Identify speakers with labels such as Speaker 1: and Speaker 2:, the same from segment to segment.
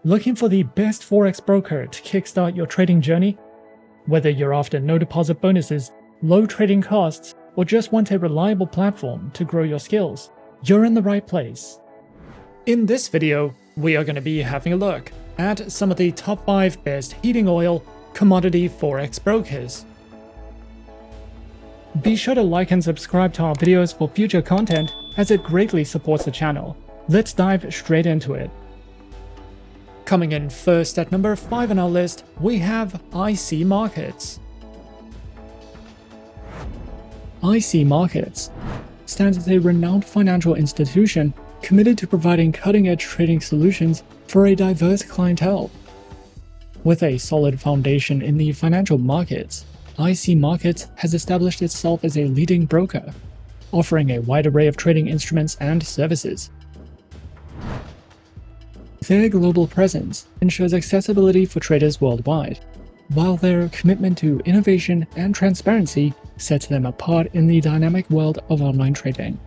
Speaker 1: Looking for the best Forex broker to kickstart your trading journey? Whether you're after no deposit bonuses, low trading costs, or just want a reliable platform to grow your skills, you're in the right place. In this video, we are going to be having a look at some of the top 5 best heating oil commodity Forex brokers. Be sure to like and subscribe to our videos for future content, as it greatly supports the channel. Let's dive straight into it. Coming in first at number 5 on our list, we have IC Markets. IC Markets stands as a renowned financial institution committed to providing cutting-edge trading solutions for a diverse clientele. With a solid foundation in the financial markets, IC Markets has established itself as a leading broker, offering a wide array of trading instruments and services. Their global presence ensures accessibility for traders worldwide, while their commitment to innovation and transparency sets them apart in the dynamic world of online trading.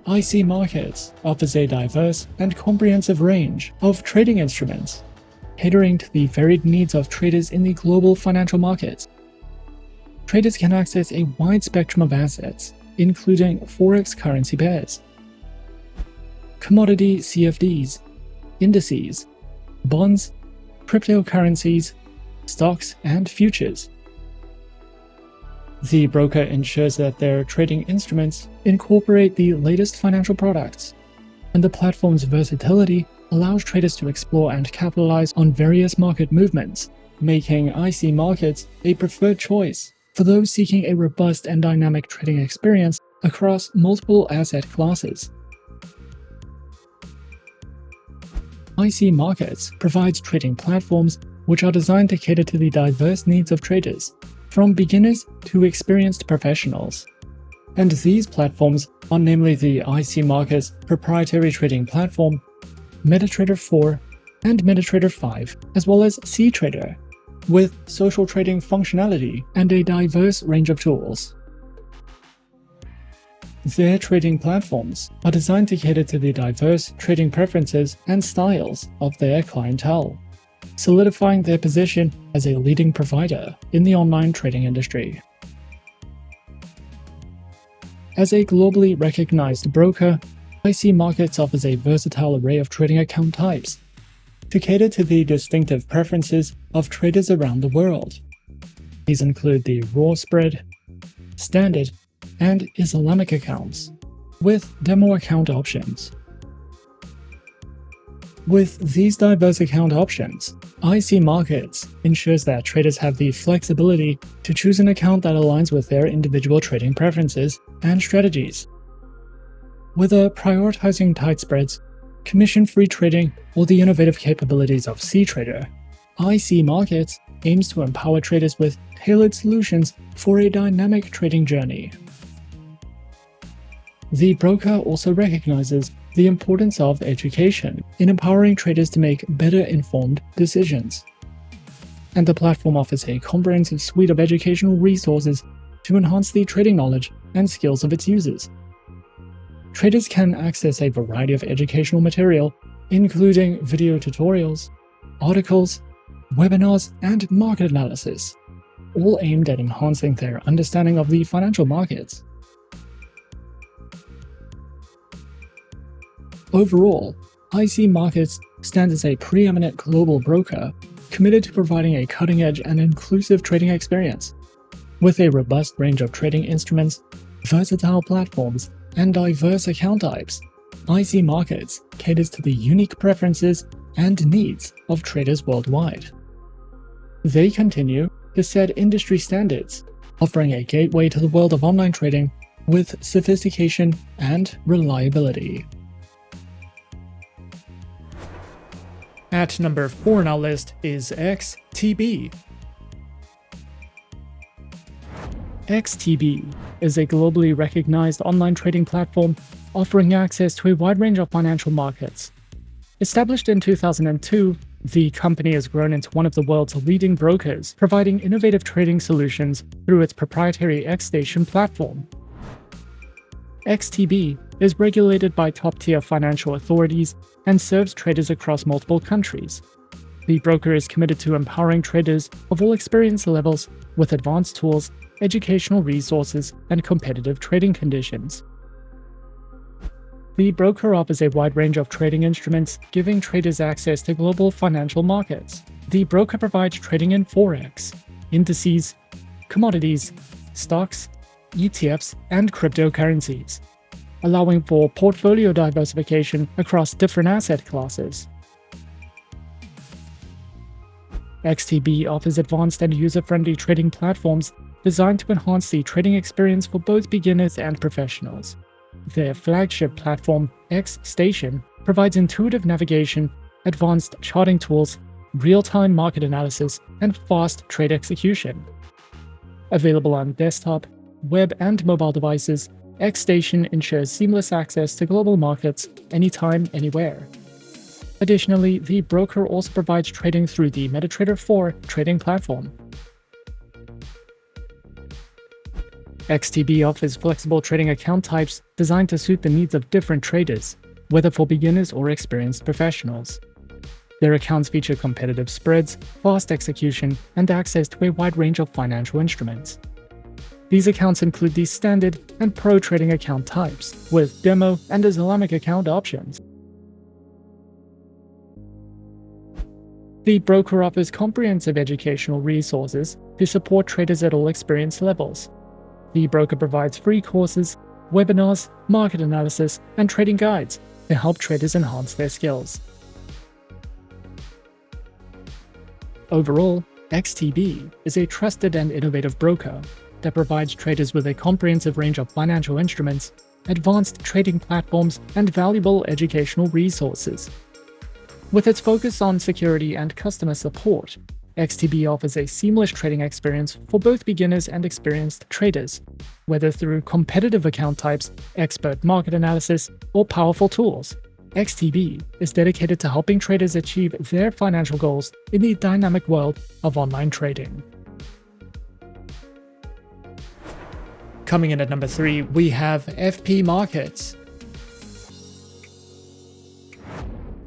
Speaker 1: IC Markets offers a diverse and comprehensive range of trading instruments, catering to the varied needs of traders in the global financial markets. Traders can access a wide spectrum of assets, including Forex currency pairs, commodity CFDs, indices, bonds, cryptocurrencies, stocks, and futures. The broker ensures that their trading instruments incorporate the latest financial products, and the platform's versatility allows traders to explore and capitalize on various market movements, making IC Markets a preferred choice for those seeking a robust and dynamic trading experience across multiple asset classes. IC Markets provides trading platforms which are designed to cater to the diverse needs of traders, from beginners to experienced professionals. And these platforms are namely the IC Markets proprietary trading platform, MetaTrader 4, and MetaTrader 5, as well as CTrader, with social trading functionality and a diverse range of tools. Their trading platforms are designed to cater to the diverse trading preferences and styles of their clientele, solidifying their position as a leading provider in the online trading industry. As a globally recognized broker, IC Markets offers a versatile array of trading account types to cater to the distinctive preferences of traders around the world. These include the raw spread, standard, and Islamic accounts, with demo account options. With these diverse account options, IC Markets ensures that traders have the flexibility to choose an account that aligns with their individual trading preferences and strategies. Whether prioritizing tight spreads, commission-free trading, or the innovative capabilities of CTrader, IC Markets aims to empower traders with tailored solutions for a dynamic trading journey. The broker also recognizes the importance of education in empowering traders to make better informed decisions. And the platform offers a comprehensive suite of educational resources to enhance the trading knowledge and skills of its users. Traders can access a variety of educational material, including video tutorials, articles, webinars, and market analysis, all aimed at enhancing their understanding of the financial markets. Overall, IC Markets stands as a preeminent global broker committed to providing a cutting-edge and inclusive trading experience. With a robust range of trading instruments, versatile platforms, and diverse account types, IC Markets caters to the unique preferences and needs of traders worldwide. They continue to set industry standards, offering a gateway to the world of online trading with sophistication and reliability. At number 4 on our list is XTB. XTB is a globally recognized online trading platform offering access to a wide range of financial markets. Established in 2002, the company has grown into one of the world's leading brokers, providing innovative trading solutions through its proprietary xStation platform. XTB is regulated by top-tier financial authorities and serves traders across multiple countries. The broker is committed to empowering traders of all experience levels with advanced tools, educational resources, and competitive trading conditions. The broker offers a wide range of trading instruments, giving traders access to global financial markets. The broker provides trading in Forex, indices, commodities, stocks, ETFs, and cryptocurrencies, allowing for portfolio diversification across different asset classes. XTB offers advanced and user-friendly trading platforms designed to enhance the trading experience for both beginners and professionals. Their flagship platform, xStation, provides intuitive navigation, advanced charting tools, real-time market analysis, and fast trade execution. Available on desktop, web, and mobile devices, xStation ensures seamless access to global markets anytime, anywhere. Additionally, the broker also provides trading through the MetaTrader 4 trading platform. XTB offers flexible trading account types designed to suit the needs of different traders, whether for beginners or experienced professionals. Their accounts feature competitive spreads, fast execution, and access to a wide range of financial instruments. These accounts include the standard and pro trading account types, with demo and Islamic account options. The broker offers comprehensive educational resources to support traders at all experience levels. The broker provides free courses, webinars, market analysis, and trading guides to help traders enhance their skills. Overall, XTB is a trusted and innovative broker that provides traders with a comprehensive range of financial instruments, advanced trading platforms, and valuable educational resources. With its focus on security and customer support, XTB offers a seamless trading experience for both beginners and experienced traders, whether through competitive account types, expert market analysis, or powerful tools. XTB is dedicated to helping traders achieve their financial goals in the dynamic world of online trading. Coming in at number 3, we have FP Markets.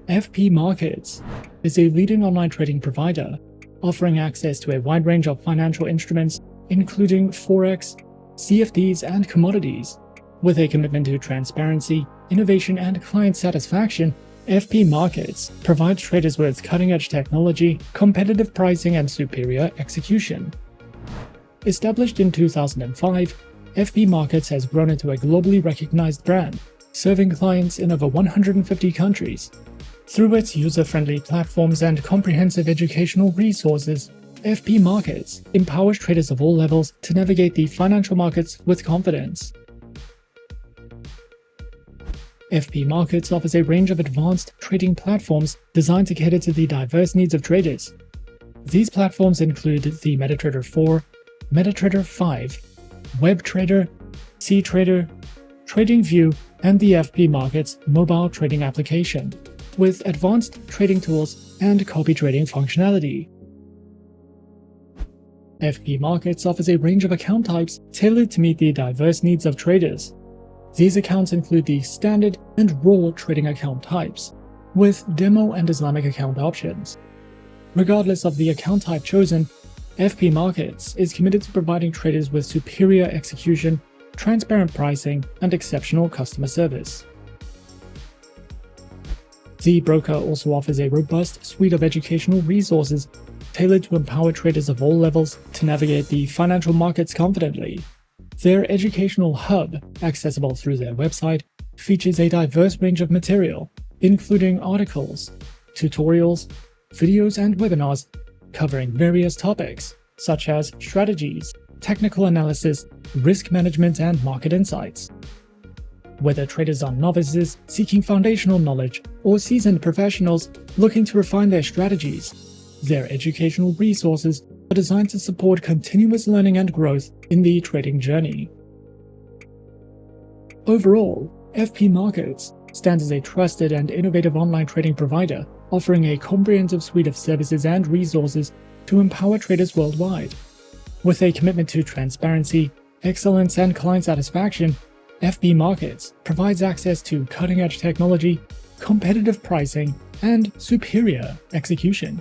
Speaker 1: FP Markets is a leading online trading provider, offering access to a wide range of financial instruments, including Forex, CFDs, and commodities. With a commitment to transparency, innovation, and client satisfaction, FP Markets provides traders with cutting-edge technology, competitive pricing, and superior execution. Established in 2005, FP Markets has grown into a globally recognized brand, serving clients in over 150 countries. Through its user-friendly platforms and comprehensive educational resources, FP Markets empowers traders of all levels to navigate the financial markets with confidence. FP Markets offers a range of advanced trading platforms designed to cater to the diverse needs of traders. These platforms include the MetaTrader 4, MetaTrader 5, WebTrader, CTrader, TradingView, and the FP Markets mobile trading application, with advanced trading tools and copy trading functionality. FP Markets offers a range of account types tailored to meet the diverse needs of traders. These accounts include the standard and raw trading account types, with demo and Islamic account options. Regardless of the account type chosen, FP Markets is committed to providing traders with superior execution, transparent pricing, and exceptional customer service. The broker also offers a robust suite of educational resources tailored to empower traders of all levels to navigate the financial markets confidently. Their educational hub, accessible through their website, features a diverse range of material, including articles, tutorials, videos, and webinars covering various topics such as strategies, technical analysis, risk management, and market insights. Whether traders are novices seeking foundational knowledge or seasoned professionals looking to refine their strategies, their educational resources are designed to support continuous learning and growth in the trading journey. Overall, FP Markets stands as a trusted and innovative online trading provider, offering a comprehensive suite of services and resources to empower traders worldwide. With a commitment to transparency, excellence, and client satisfaction, FB Markets provides access to cutting-edge technology, competitive pricing, and superior execution.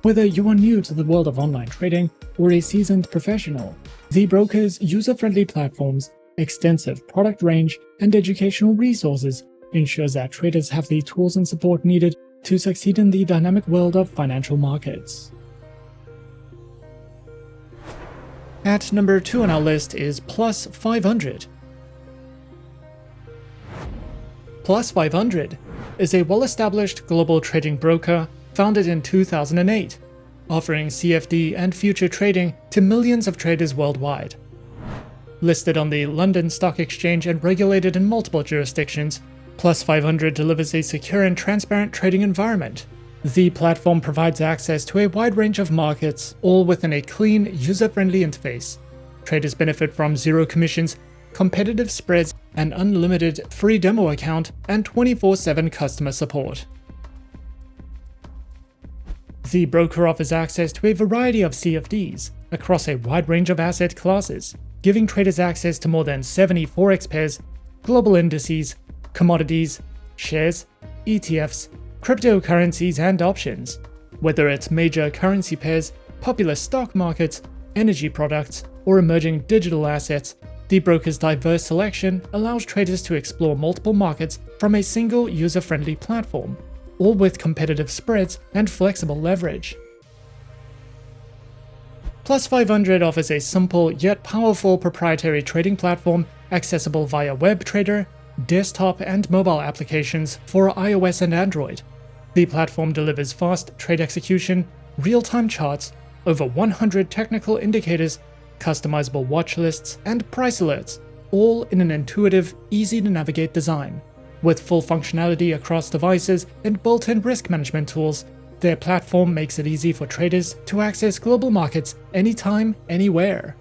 Speaker 1: Whether you are new to the world of online trading or a seasoned professional, the broker's user-friendly platforms, extensive product range, and educational resources ensures that traders have the tools and support needed to succeed in the dynamic world of financial markets. At number 2 on our list is Plus 500. Plus 500 is a well-established global trading broker founded in 2008, offering CFD and future trading to millions of traders worldwide. Listed on the London Stock Exchange and regulated in multiple jurisdictions, Plus 500 delivers a secure and transparent trading environment. The platform provides access to a wide range of markets, all within a clean, user-friendly interface. Traders benefit from zero commissions, competitive spreads, an unlimited free demo account, and 24/7 customer support. The broker offers access to a variety of CFDs across a wide range of asset classes, giving traders access to more than 70 Forex pairs, global indices, commodities, shares, ETFs, cryptocurrencies, and options. Whether it's major currency pairs, popular stock markets, energy products, or emerging digital assets, the broker's diverse selection allows traders to explore multiple markets from a single user-friendly platform, all with competitive spreads and flexible leverage. Plus 500 offers a simple yet powerful proprietary trading platform accessible via WebTrader, desktop and mobile applications for iOS and Android. The platform delivers fast trade execution, real-time charts, over 100 technical indicators, customizable watch lists, and price alerts, all in an intuitive, easy-to-navigate design. With full functionality across devices and built-in risk management tools, their platform makes it easy for traders to access global markets anytime, anywhere.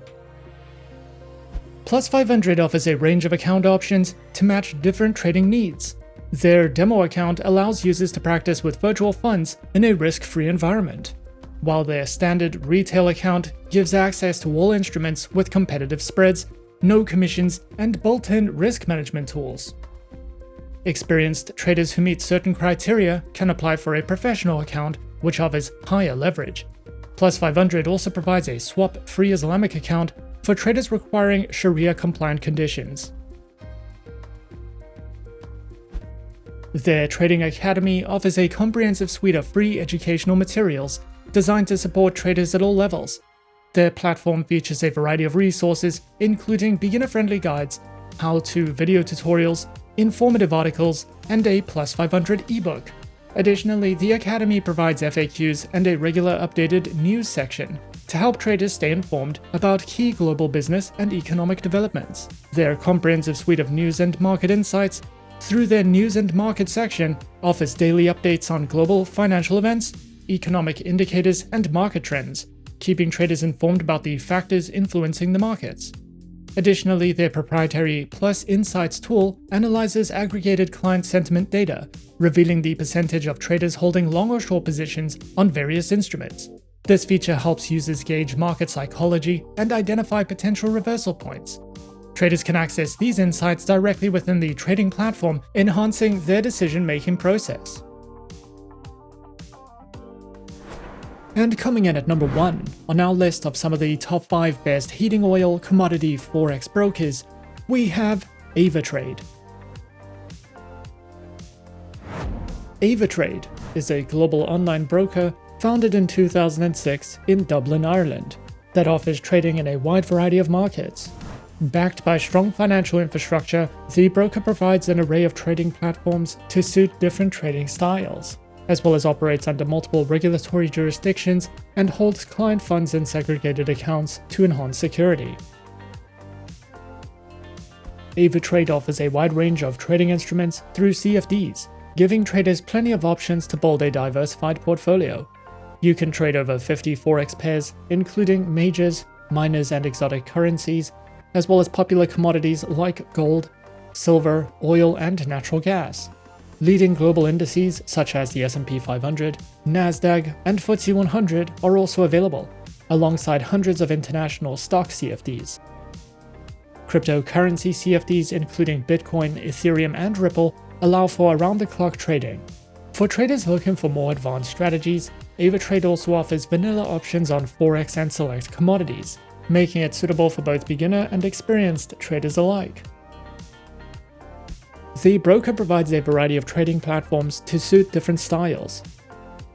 Speaker 1: Plus 500 offers a range of account options to match different trading needs. Their demo account allows users to practice with virtual funds in a risk-free environment, while their standard retail account gives access to all instruments with competitive spreads, no commissions, and built-in risk management tools. Experienced traders who meet certain criteria can apply for a professional account, which offers higher leverage. Plus 500 also provides a swap-free Islamic account for traders requiring Sharia-compliant conditions. Their Trading Academy offers a comprehensive suite of free educational materials designed to support traders at all levels. Their platform features a variety of resources, including beginner-friendly guides, how-to video tutorials, informative articles, and a Plus 500 ebook. Additionally, the Academy provides FAQs and a regular updated news section to help traders stay informed about key global business and economic developments. Their comprehensive suite of news and market insights through their News and Market section offers daily updates on global financial events, economic indicators, and market trends, keeping traders informed about the factors influencing the markets. Additionally, their proprietary Plus Insights tool analyzes aggregated client sentiment data, revealing the percentage of traders holding long or short positions on various instruments. This feature helps users gauge market psychology and identify potential reversal points. Traders can access these insights directly within the trading platform, enhancing their decision-making process. And coming in at number 1 on our list of some of the top 5 best heating oil commodity Forex brokers, we have Avatrade. Avatrade is a global online broker founded in 2006 in Dublin, Ireland, that offers trading in a wide variety of markets. Backed by strong financial infrastructure, the broker provides an array of trading platforms to suit different trading styles, as well as operates under multiple regulatory jurisdictions and holds client funds in segregated accounts to enhance security. Avatrade offers a wide range of trading instruments through CFDs, giving traders plenty of options to build a diversified portfolio. You can trade over 50 Forex pairs, including majors, minors, and exotic currencies, as well as popular commodities like gold, silver, oil, and natural gas. Leading global indices such as the S&P 500, Nasdaq, and FTSE 100 are also available, alongside hundreds of international stock CFDs. Cryptocurrency CFDs including Bitcoin, Ethereum, and Ripple allow for around-the-clock trading. For traders looking for more advanced strategies, Avatrade also offers vanilla options on Forex and select commodities, making it suitable for both beginner and experienced traders alike. The broker provides a variety of trading platforms to suit different styles.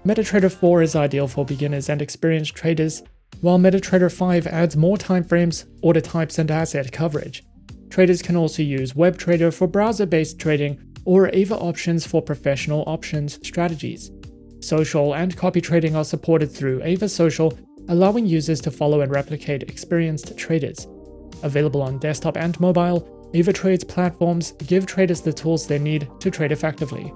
Speaker 1: MetaTrader 4 is ideal for beginners and experienced traders, while MetaTrader 5 adds more timeframes, order types, and asset coverage. Traders can also use WebTrader for browser-based trading or Ava options for professional options strategies. Social and copy trading are supported through Ava Social, allowing users to follow and replicate experienced traders. Available on desktop and mobile, Avatrade's platforms give traders the tools they need to trade effectively.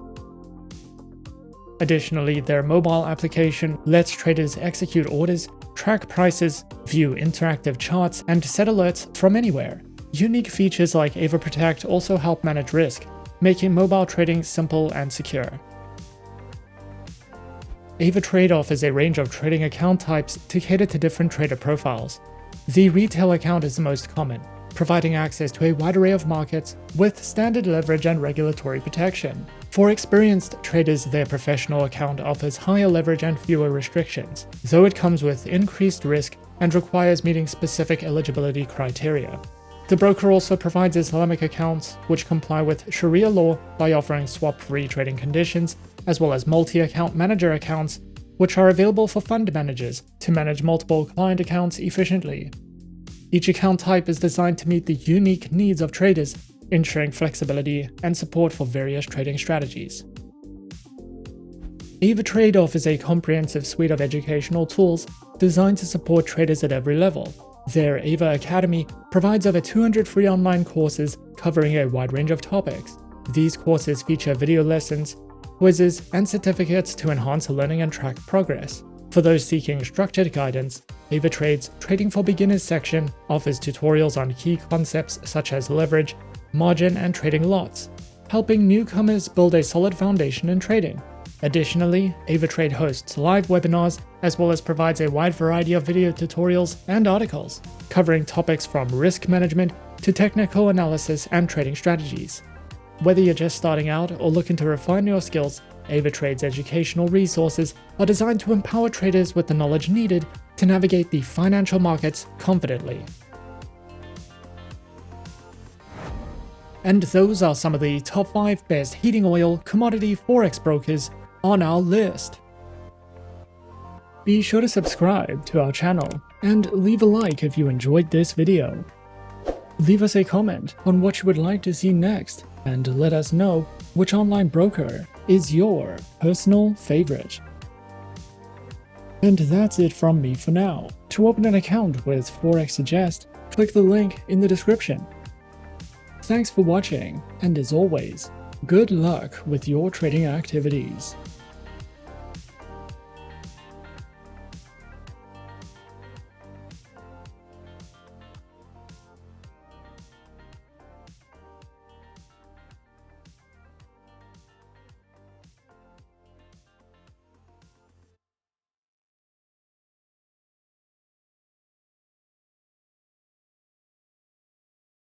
Speaker 1: Additionally, their mobile application lets traders execute orders, track prices, view interactive charts, and set alerts from anywhere. Unique features like Ava Protect also help manage risk, making mobile trading simple and secure. Avatrade offers a range of trading account types to cater to different trader profiles. The retail account is the most common, providing access to a wide array of markets with standard leverage and regulatory protection. For experienced traders, their professional account offers higher leverage and fewer restrictions, though it comes with increased risk and requires meeting specific eligibility criteria. The broker also provides Islamic accounts, which comply with Sharia law by offering swap-free trading conditions, as well as multi-account manager accounts, which are available for fund managers to manage multiple client accounts efficiently. Each account type is designed to meet the unique needs of traders, ensuring flexibility and support for various trading strategies. Avatrade offers a comprehensive suite of educational tools designed to support traders at every level. Their Ava Academy provides over 200 free online courses covering a wide range of topics. These courses feature video lessons, quizzes, and certificates to enhance learning and track progress. For those seeking structured guidance, Avatrade's Trading for Beginners section offers tutorials on key concepts such as leverage, margin, and trading lots, helping newcomers build a solid foundation in trading. Additionally, Avatrade hosts live webinars as well as provides a wide variety of video tutorials and articles, covering topics from risk management to technical analysis and trading strategies. Whether you're just starting out or looking to refine your skills, Avatrade's educational resources are designed to empower traders with the knowledge needed to navigate the financial markets confidently. And those are some of the top 5 best heating oil commodity Forex brokers on our list. Be sure to subscribe to our channel and leave a like if you enjoyed this video. Leave us a comment on what you would like to see next and let us know which online broker is your personal favorite. And that's it from me for now. To open an account with Forexsuggest, click the link in the description. Thanks for watching, and as always, good luck with your trading activities.